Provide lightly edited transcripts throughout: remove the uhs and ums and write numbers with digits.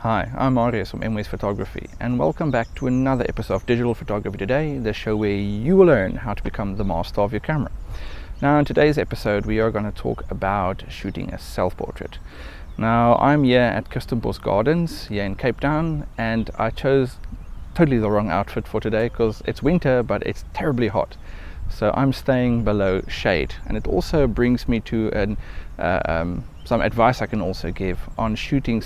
Hi, I'm Marius from MWest Photography, and welcome back to another episode of Digital Photography Today, the show where you will learn how to become the master of your camera. Now, in today's episode, we are going to talk about shooting a self-portrait. Now, I'm here at Kirstenbosch Gardens here in Cape Town, and I chose totally the wrong outfit for today because it's winter, but it's terribly hot. So I'm staying below shade, and it also brings me to some advice I can also give on shooting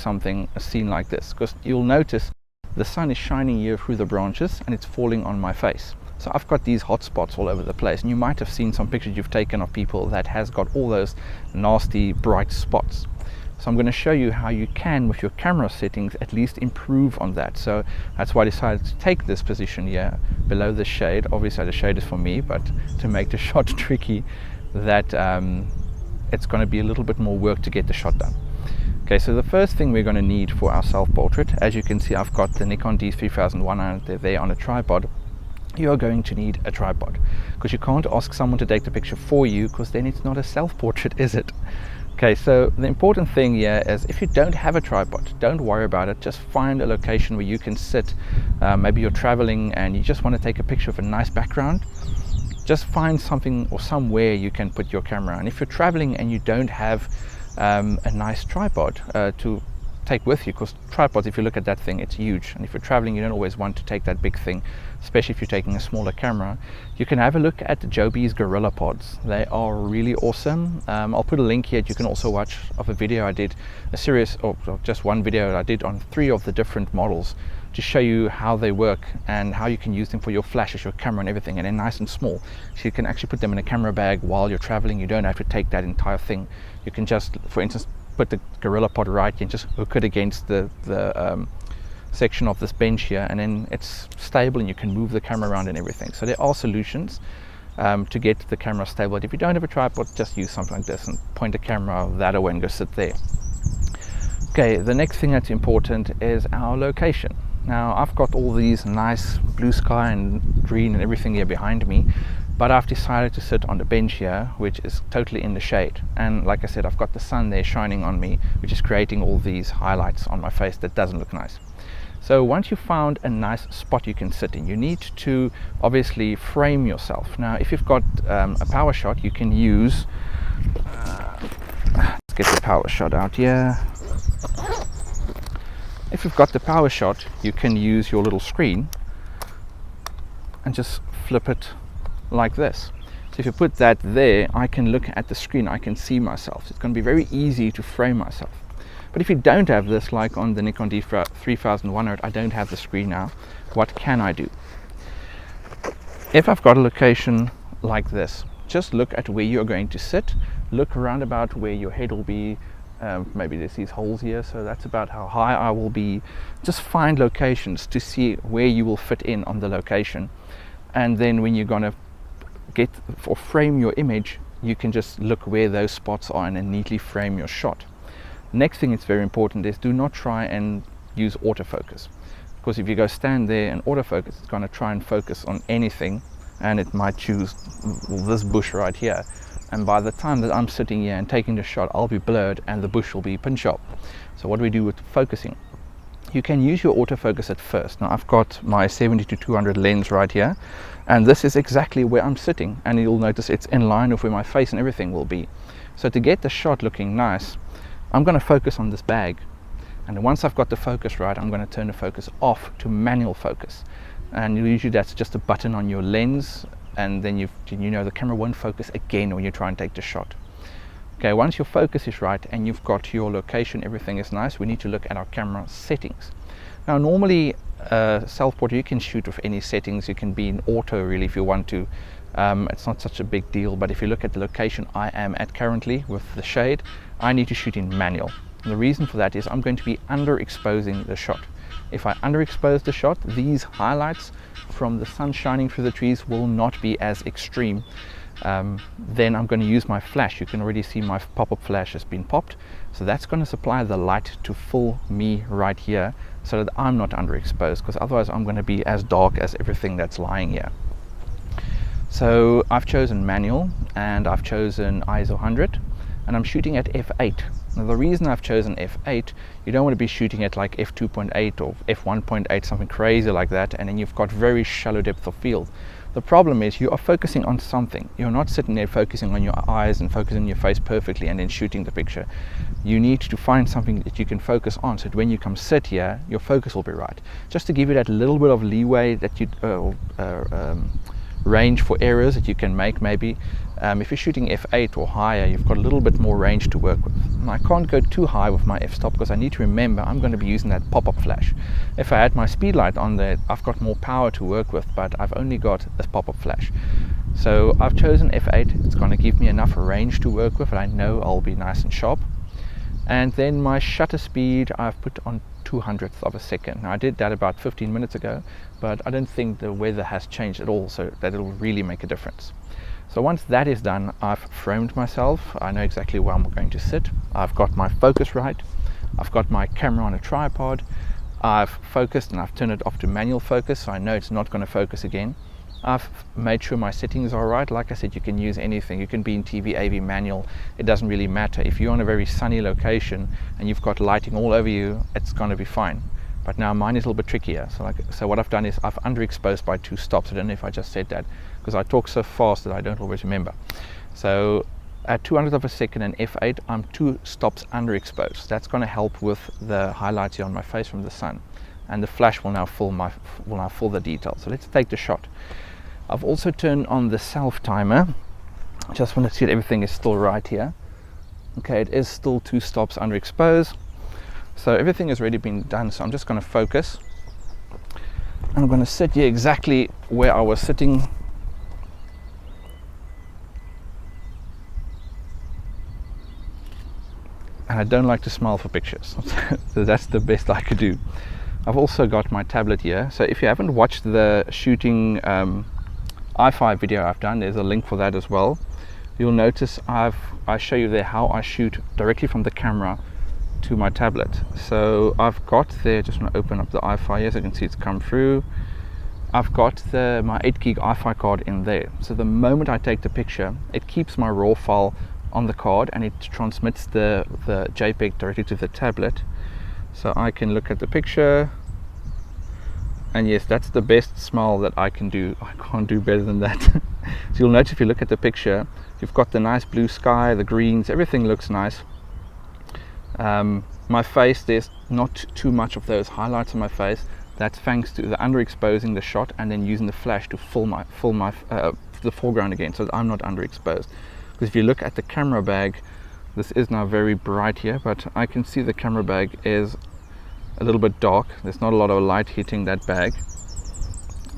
a scene like this, because you'll notice the sun is shining here through the branches and it's falling on my face. So I've got these hot spots all over the place, and you might have seen some pictures you've taken of people that has got all those nasty bright spots. So I'm going to show you how you can, with your camera settings, at least improve on that. So that's why I decided to take this position here below the shade. Obviously the shade is for me, but to make the shot tricky, that it's going to be a little bit more work to get the shot done. Okay, so the first thing we're going to need for our self-portrait, as you can see, I've got the Nikon D3100 there on a tripod. You are going to need a tripod, because you can't ask someone to take the picture for you, because then it's not a self-portrait, is it? Okay, so the important thing here is, if you don't have a tripod, don't worry about it. Just find a location where you can sit. Maybe you're traveling and you just want to take a picture of a nice background. Just find something or somewhere you can put your camera. And if you're traveling and you don't have a nice tripod to take with you, because tripods, if you look at that thing, it's huge, and if you're traveling you don't always want to take that big thing, especially if you're taking a smaller camera, you can have a look at the Joby's GorillaPods. They are really awesome. I'll put a link here. You can also watch of a video I did, a series, or just one video I did on 3 of the different models, to show you how they work and how you can use them for your flashes, your camera and everything. And they're nice and small, so you can actually put them in a camera bag while you're traveling. You don't have to take that entire thing. You can just, for instance, put the GorillaPod right here and just hook it against the section of this bench here, and then it's stable and you can move the camera around and everything. So there are solutions to get the camera stable. If you don't have a tripod, just use something like this and point the camera that way and go sit there. Okay, the next thing that's important is our location. Now, I've got all these nice blue sky and green and everything here behind me, but I've decided to sit on the bench here, which is totally in the shade. And like I said, I've got the sun there shining on me, which is creating all these highlights on my face that doesn't look nice. So once you've found a nice spot you can sit in, you need to obviously frame yourself. Now, if you've got a power shot, you can use, let's get the power shot out here. If you've got the power shot, you can use your little screen and just flip it like this. So if you put that there, I can look at the screen, I can see myself. So it's going to be very easy to frame myself. But if you don't have this, like on the Nikon D3100, I don't have the screen now. What can I do? If I've got a location like this, just look at where you're going to sit. Look around about where your head will be. Maybe there's these holes here, so that's about how high I will be. Just find locations to see where you will fit in on the location. And then when you're going to get or frame your image, you can just look where those spots are and then neatly frame your shot. Next thing that's very important is, do not try and use autofocus, because if you go stand there and autofocus, it's going to try and focus on anything, and it might choose this bush right here, and by the time that I'm sitting here and taking the shot, I'll be blurred and the bush will be pin sharp. So what do we do with focusing? You can use your autofocus at first. Now, I've got my 70-200 lens right here, and this is exactly where I'm sitting, and you'll notice it's in line with where my face and everything will be. So to get the shot looking nice, I'm going to focus on this bag, and once I've got the focus right, I'm going to turn the focus off to manual focus, and usually that's just a button on your lens, and then you know the camera won't focus again when you try and take the shot. Okay, once your focus is right and you've got your location, everything is nice, we need to look at our camera settings. Now, normally self-portrait, you can shoot with any settings. You can be in auto really if you want to. It's not such a big deal, but if you look at the location I am at currently with the shade, I need to shoot in manual. And the reason for that is I'm going to be underexposing the shot. If I underexpose the shot, these highlights from the sun shining through the trees will not be as extreme. Then I'm going to use my flash. You can already see my pop-up flash has been popped, so that's going to supply the light to full me right here, so that I'm not underexposed, because otherwise I'm going to be as dark as everything that's lying here. So I've chosen manual, and I've chosen ISO 100, and I'm shooting at f8. Now the reason I've chosen f8, you don't want to be shooting at like f2.8 or f1.8, something crazy like that, and then you've got very shallow depth of field. The problem is you are focusing on something. You're not sitting there focusing on your eyes and focusing on your face perfectly and then shooting the picture. You need to find something that you can focus on, so that when you come sit here, your focus will be right. Just to give you that little bit of leeway that you range for errors that you can make maybe. If you're shooting f8 or higher, you've got a little bit more range to work with. And I can't go too high with my f-stop because I need to remember I'm going to be using that pop-up flash. If I had my speed light on there, I've got more power to work with, but I've only got this pop-up flash. So I've chosen f8. It's going to give me enough range to work with, and I know I'll be nice and sharp. And then my shutter speed I've put on 200th of a second. Now I did that about 15 minutes ago, but I don't think the weather has changed at all, so that it'll really make a difference. So once that is done, I've framed myself. I know exactly where I'm going to sit. I've got my focus right. I've got my camera on a tripod. I've focused and I've turned it off to manual focus, so I know it's not going to focus again. I've made sure my settings are right. Like I said, you can use anything. You can be in TV, AV, manual. It doesn't really matter. If you're on a very sunny location and you've got lighting all over you, it's going to be fine. But now mine is a little bit trickier. So what I've done is I've underexposed by 2 stops. I don't know if I just said that because I talk so fast that I don't always remember. So at 200th of a second and f8, I'm 2 stops underexposed. That's going to help with the highlights here on my face from the sun, and the flash will now fill the detail. So let's take the shot. I've also turned on the self timer. I just want to see that everything is still right here. Okay, it is still 2 stops underexposed. So everything has already been done, so I'm just going to focus. I'm going to sit here exactly where I was sitting. And I don't like to smile for pictures, so that's the best I could do. I've also got my tablet here, so if you haven't watched the shooting i5 video I've done, there's a link for that as well. You'll notice I show you there how I shoot directly from the camera to my tablet. So I've got there, just want to open up the i5 here so you can see it's come through. I've got my 8 gig i5 card in there, so the moment I take the picture, it keeps my raw file on the card and it transmits the JPEG directly to the tablet, so I can look at the picture. And yes, that's the best smile that I can do. I can't do better than that. So you'll notice if you look at the picture, you've got the nice blue sky, the greens, everything looks nice. My face, there's not too much of those highlights on my face. That's thanks to the underexposing the shot and then using the flash to fill the foreground again, so that I'm not underexposed. Because if you look at the camera bag, this is now very bright here, but I can see the camera bag is a little bit dark. There's not a lot of light hitting that bag,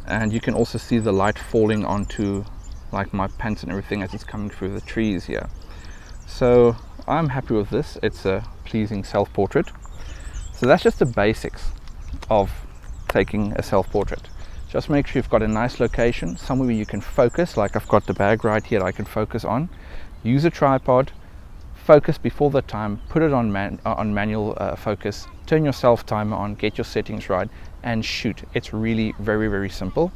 and you can also see the light falling onto like my pants and everything as it's coming through the trees here. So I'm happy with this. It's a pleasing self-portrait. So that's just the basics of taking a self-portrait. Just make sure you've got a nice location, somewhere where you can focus, like I've got the bag right here that I can focus on. Use a tripod, focus before the time, put it on manual focus, turn your self timer on, get your settings right, and shoot. It's really very, very simple.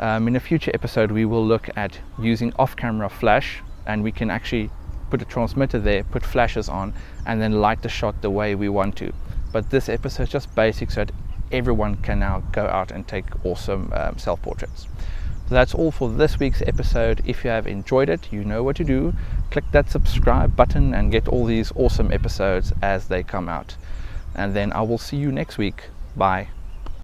In a future episode, we will look at using off-camera flash, and we can actually put a transmitter there, put flashes on, and then light the shot the way we want to. But this episode is just basic, so that everyone can now go out and take awesome self-portraits. So that's all for this week's episode. If you have enjoyed it, you know what to do. Click that subscribe button and get all these awesome episodes as they come out. And then I will see you next week. Bye.